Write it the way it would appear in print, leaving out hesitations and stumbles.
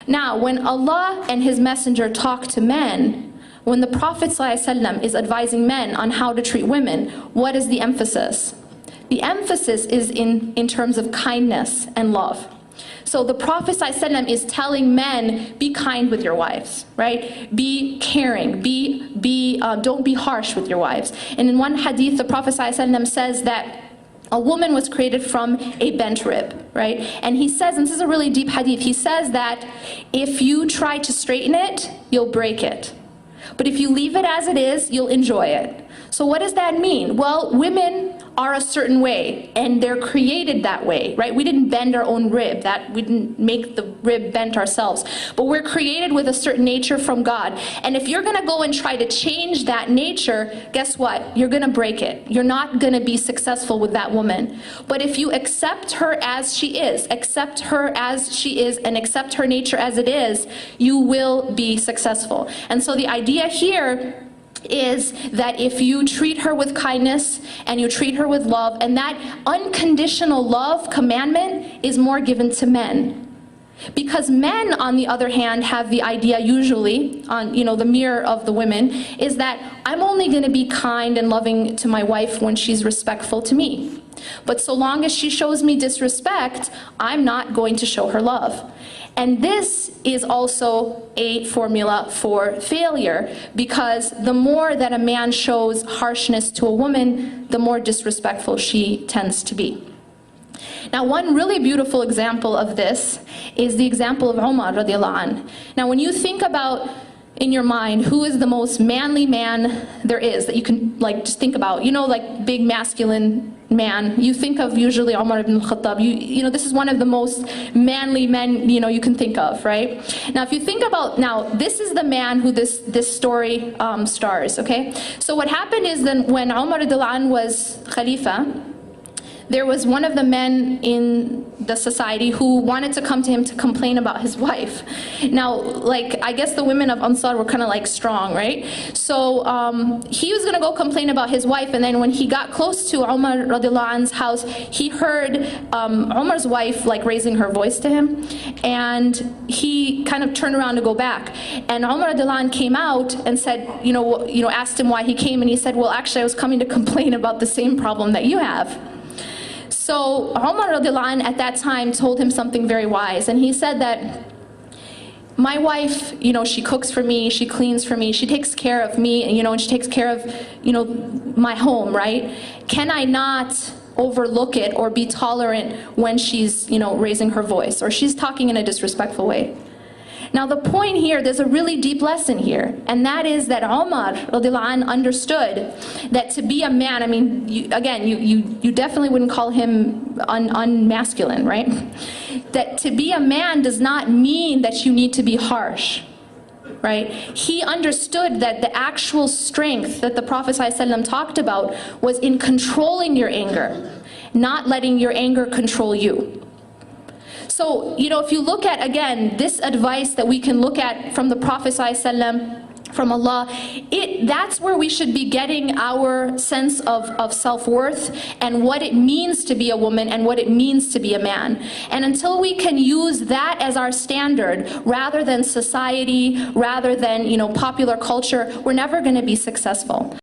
Now, when Allah and His Messenger talk to men, when the Prophet ﷺ is advising men on how to treat women, what is the emphasis? The emphasis is in terms of kindness and love. So the Prophet ﷺ is telling men, be kind with your wives, right? Be caring, don't be harsh with your wives. And in one hadith, the Prophet ﷺ says that a woman was created from a bent rib, right? And he says, and this is a really deep hadith, he says that if you try to straighten it, you'll break it. But if you leave it as it is, you'll enjoy it. So what does that mean? Well, women are a certain way, and they're created that way, right? We didn't bend our own rib, we didn't make the rib bent ourselves. But we're created with a certain nature from God. And if you're gonna go and try to change that nature, guess what? You're gonna break it. You're not gonna be successful with that woman. But if you accept her as she is, and accept her nature as it is, you will be successful. And so the idea here is that if you treat her with kindness and you treat her with love, and that unconditional love commandment is more given to men. Because men, on the other hand, have the idea usually, on the mirror of the women, is that I'm only going to be kind and loving to my wife when she's respectful to me. But so long as she shows me disrespect, I'm not going to show her love. And this is also a formula for failure, because the more that a man shows harshness to a woman, the more disrespectful she tends to be. Now, one really beautiful example of this is the example of Umar radiallahu anh. Now, when you think about in your mind who is the most manly man there is that you can just think about, big masculine man, you think of usually Umar ibn al-Khattab. This is one of the most manly men you can think of, right? Now, if you think about, this is the man who this story stars, okay? So what happened is then when Umar radiallahu anh was Khalifa, there was one of the men in the society who wanted to come to him to complain about his wife. Now, I guess the women of Ansar were kind of strong, right? So he was gonna go complain about his wife, and then when he got close to Umar radiallahu anhu's house, he heard Umar's wife raising her voice to him, and he kind of turned around to go back. And Umar radiallahu anh came out and said, asked him why he came, and he said, well, actually I was coming to complain about the same problem that you have. So Umar radiallahu anh at that time told him something very wise, and he said that my wife, she cooks for me, she cleans for me, she takes care of me, and she takes care of, my home, right? Can I not overlook it or be tolerant when she's, raising her voice or she's talking in a disrespectful way? Now the point here, there's a really deep lesson here, and that is that Umar radiallahu anh understood that to be a man, I mean, you definitely wouldn't call him unmasculine, right? That to be a man does not mean that you need to be harsh, right? He understood that the actual strength that the Prophet ﷺ talked about was in controlling your anger, not letting your anger control you. So, if you look at, again, this advice that we can look at from the Prophet ﷺ, from Allah, that's where we should be getting our sense of self-worth and what it means to be a woman and what it means to be a man. And until we can use that as our standard, rather than society, rather than, popular culture, we're never going to be successful.